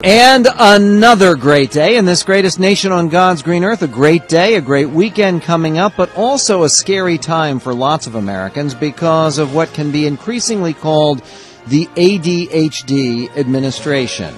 And another great day in this greatest nation on God's green earth. A great day, a great weekend coming up, but also a scary time for lots of Americans because of what can be increasingly called the ADHD administration.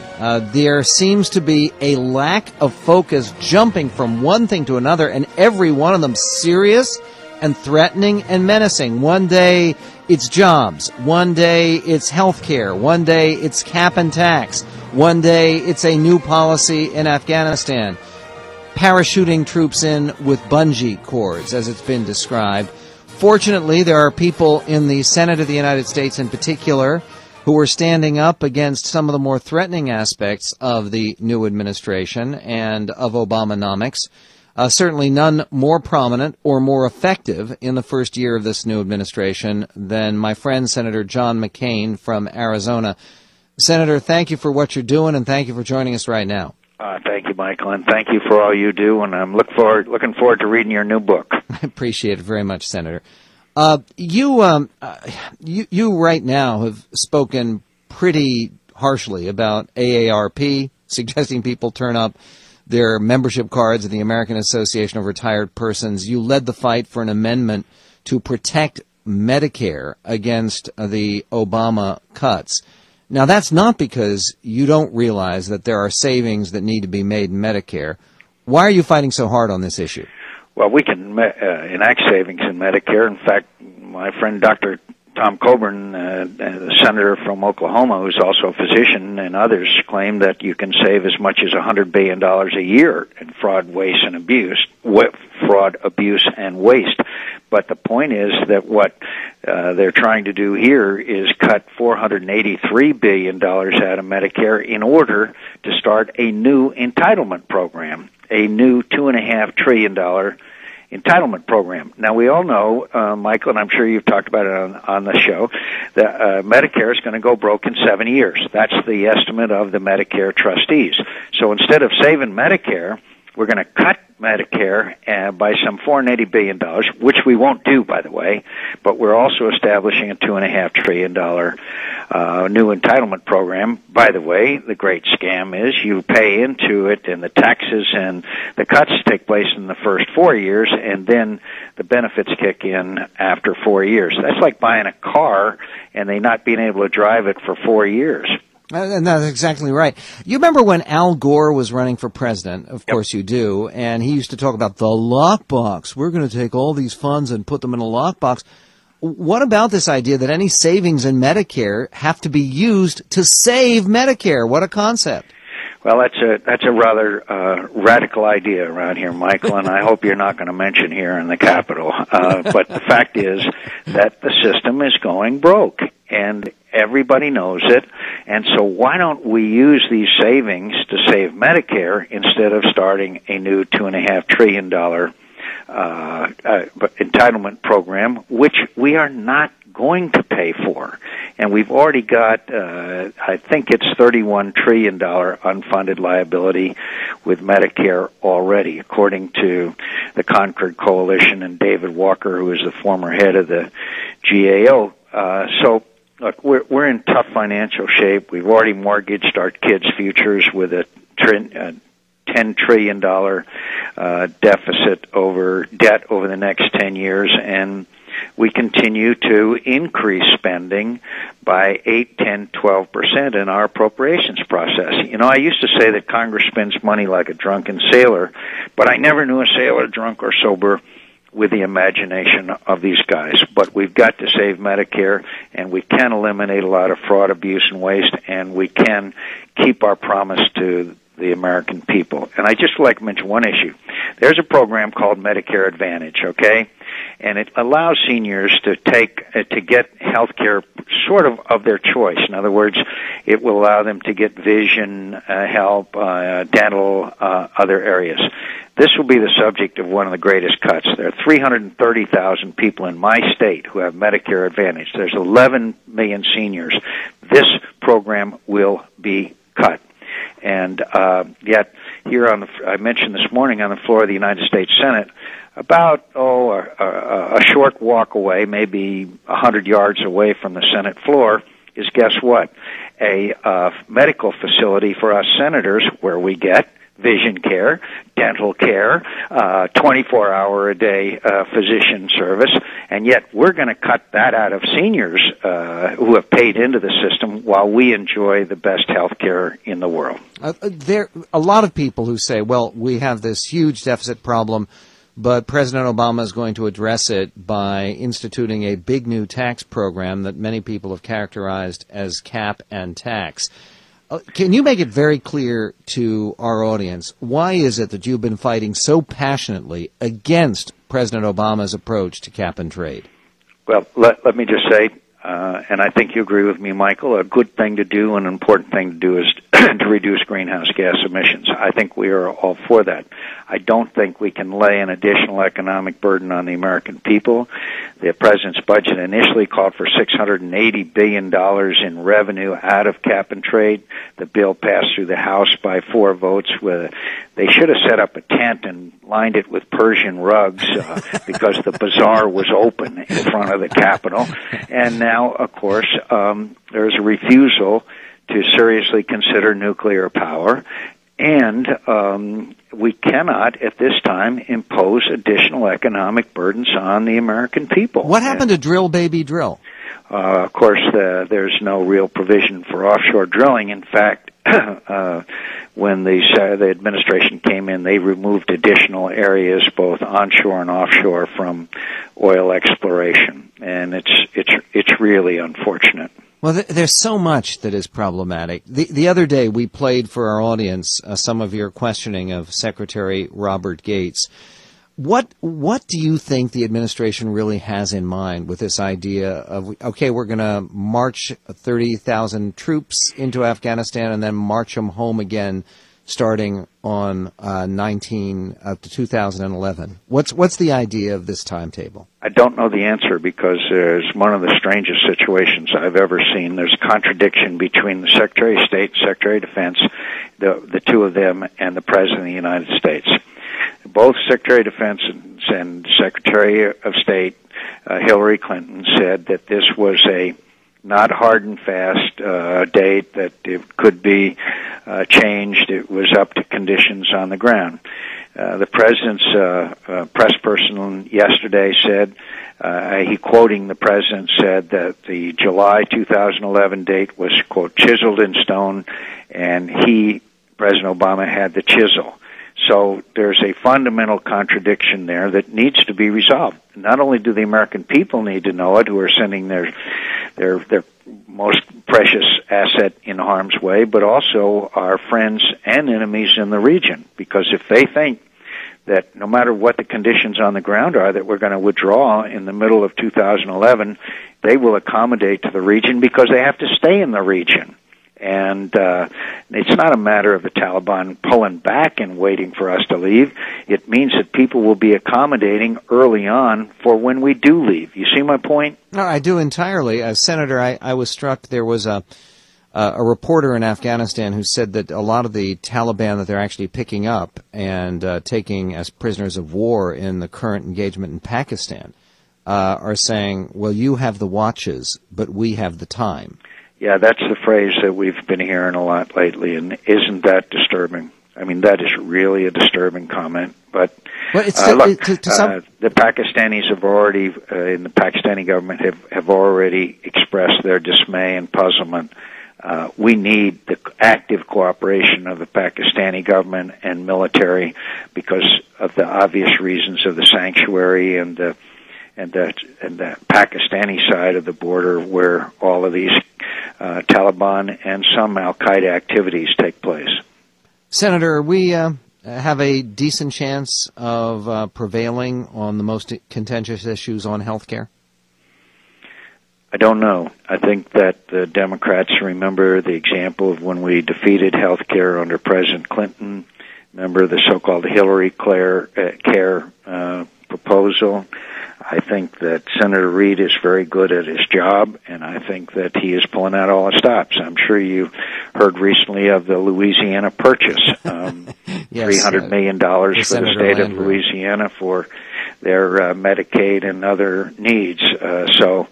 There seems to be a lack of focus jumping from one thing to another, and every one of them serious and threatening and menacing. One day it's jobs. One day it's health care. One day it's cap and tax. One day it's a new policy in Afghanistan. Parachuting troops in with bungee cords, as it's been described. Fortunately, there are people in the Senate of the United States in particular who are standing up against some of the more threatening aspects of the new administration and of Obamonomics. Certainly none more prominent or more effective in the first year of this new administration than my friend Senator John McCain from Arizona. Senator, thank you for what you're doing, and thank you for joining us right now. Thank you, Michael, and thank you for all you do, and I'm looking forward to reading your new book. I appreciate it very much, Senator. You right now have spoken pretty harshly about AARP, suggesting people turn up their membership cards at the American Association of Retired Persons. You led the fight for an amendment to protect Medicare against the Obama cuts. Now, that's not because you don't realize that there are savings that need to be made in Medicare. Why are you fighting so hard on this issue? Well, we can enact savings in Medicare. In fact, my friend Dr. Tom Coburn, the senator from Oklahoma, who's also a physician, and others claim that you can save as much as $100 billion a year in fraud, waste, and abuse. Fraud, abuse, and waste. But the point is that what they're trying to do here is cut $483 billion out of Medicare in order to start a new entitlement program, a new $2.5 trillion entitlement program. Now, we all know, Michael, and I'm sure you've talked about it on the show, that Medicare is going to go broke in 7 years. That's the estimate of the Medicare trustees. So instead of saving Medicare, we're going to cut Medicare by some $480 billion, which we won't do, by the way, but we're also establishing a $2.5 trillion new entitlement program. By the way, the great scam is you pay into it, and the taxes and the cuts take place in the first 4 years, and then the benefits kick in after 4 years. That's like buying a car and they not being able to drive it for 4 years. And that's exactly right. You remember when Al Gore was running for president? Of course you do. And he used to talk about the lockbox. We're going to take all these funds and put them in a lockbox. What about this idea that any savings in Medicare have to be used to save Medicare? What a concept. Well, that's a rather radical idea around here, Michael, and I hope you're not going to mention here in the Capitol. But the fact is that the system is going broke, and everybody knows it. And so why don't we use these savings to save Medicare instead of starting a new $2.5 trillion entitlement program, which we are not going to pay for. And we've already got, I think it's $31 trillion unfunded liability with Medicare already, according to the Concord Coalition and David Walker, who is the former head of the GAO. So, look, we're in tough financial shape. We've already mortgaged our kids' futures with a $10 trillion debt over the next 10 years, and we continue to increase spending by 8, 10, 12% in our appropriations process. You know, I used to say that Congress spends money like a drunken sailor, but I never knew a sailor, drunk or sober, with the imagination of these guys. But we've got to save Medicare, and we can eliminate a lot of fraud, abuse, and waste, and we can keep our promise to the American people. And I just would like to mention one issue. There's a program called Medicare Advantage, okay? And it allows seniors to get health care sort of their choice. In other words, it will allow them to get vision help, dental, other areas. This will be the subject of one of the greatest cuts. There are 330,000 people in my state who have Medicare Advantage. There's 11 million seniors. This program will be cut. And yet, here I mentioned this morning on the floor of the United States Senate, about a short walk away, maybe 100 yards away from the Senate floor, is, guess what? A medical facility for us senators where we get vision care, dental care, 24-hour-a-day physician service, and yet we're going to cut that out of seniors who have paid into the system while we enjoy the best health care in the world. There are a lot of people who say, well, we have this huge deficit problem, but President Obama is going to address it by instituting a big new tax program that many people have characterized as cap and tax. Can you make it very clear to our audience, why is it that you've been fighting so passionately against President Obama's approach to cap and trade? Well, let me just say, and I think you agree with me, Michael, a good thing to do, an important thing to do is to reduce greenhouse gas emissions. I think we are all for that. I don't think we can lay an additional economic burden on the American people. The president's budget initially called for $680 billion in revenue out of cap and trade. The bill passed through the House by 4 votes. They should have set up a tent and lined it with Persian rugs because the bazaar was open in front of the Capitol. And now, of course, there's a refusal to seriously consider nuclear power. And we cannot, at this time, impose additional economic burdens on the American people. What happened to drill, baby, drill? Of course, there's no real provision for offshore drilling. In fact, when the administration came in, they removed additional areas, both onshore and offshore, from oil exploration, and it's really unfortunate. Well, there's so much that is problematic. The other day we played for our audience some of your questioning of Secretary Robert Gates. What do you think the administration really has in mind with this idea of, okay, we're going to march 30,000 troops into Afghanistan and then march them home again starting on 2011? What's the idea of this timetable? I don't know the answer because it's one of the strangest situations I've ever seen. There's contradiction between the Secretary of State, Secretary of Defense, the two of them, and the President of the United States. Both Secretary of Defense and Secretary of State, Hillary Clinton, said that this was a not hard and fast date, that it could be changed. It was up to conditions on the ground. The President's press person yesterday said, quoting the President, said that the July 2011 date was, quote, chiseled in stone, and President Obama, had the chisel. So there's a fundamental contradiction there that needs to be resolved. Not only do the American people need to know it, who are sending their most precious asset in harm's way, but also our friends and enemies in the region. Because if they think that no matter what the conditions on the ground are, that we're going to withdraw in the middle of 2011, they will accommodate to the region because they have to stay in the region. And it's not a matter of the Taliban pulling back and waiting for us to leave. It means that people will be accommodating early on for when we do leave. You see my point? No, I do entirely. Senator, I was struck there was a reporter in Afghanistan who said that a lot of the Taliban that they're actually picking up and taking as prisoners of war in the current engagement in Pakistan are saying, well, you have the watches, but we have the time. Yeah, that's the phrase that we've been hearing a lot lately, and isn't that disturbing? I mean, that is really a disturbing comment. But well, the Pakistanis have already, in the Pakistani government, have already expressed their dismay and puzzlement. We need the active cooperation of the Pakistani government and military because of the obvious reasons of the sanctuary and the Pakistani side of the border, where all of these Taliban and some Al-Qaeda activities take place. Senator, we have a decent chance of prevailing on the most contentious issues on health care? I don't know. I think that the Democrats remember the example of when we defeated health care under President Clinton. Remember the so-called Hillary Care proposal. I think that Senator Reid is very good at his job, and I think that he is pulling out all the stops. I'm sure you heard recently of the Louisiana Purchase, yes, $300 million for the state of Landry. Louisiana for their Medicaid and other needs. So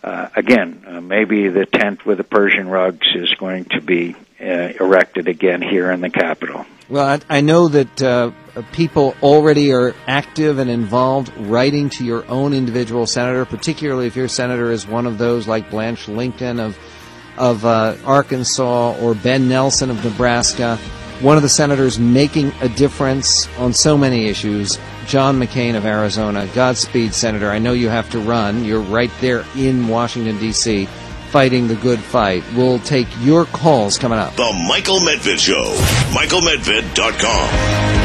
again, maybe the tent with the Persian rugs is going to be erected again here in the Capitol. Well, I know that people already are active and involved writing to your own individual senator, particularly if your senator is one of those like Blanche Lincoln of Arkansas or Ben Nelson of Nebraska, one of the senators making a difference on so many issues, John McCain of Arizona. Godspeed, Senator. I know you have to run. You're right there in Washington, D.C., fighting the good fight. We'll take your calls coming up. The Michael Medved Show. MichaelMedved.com.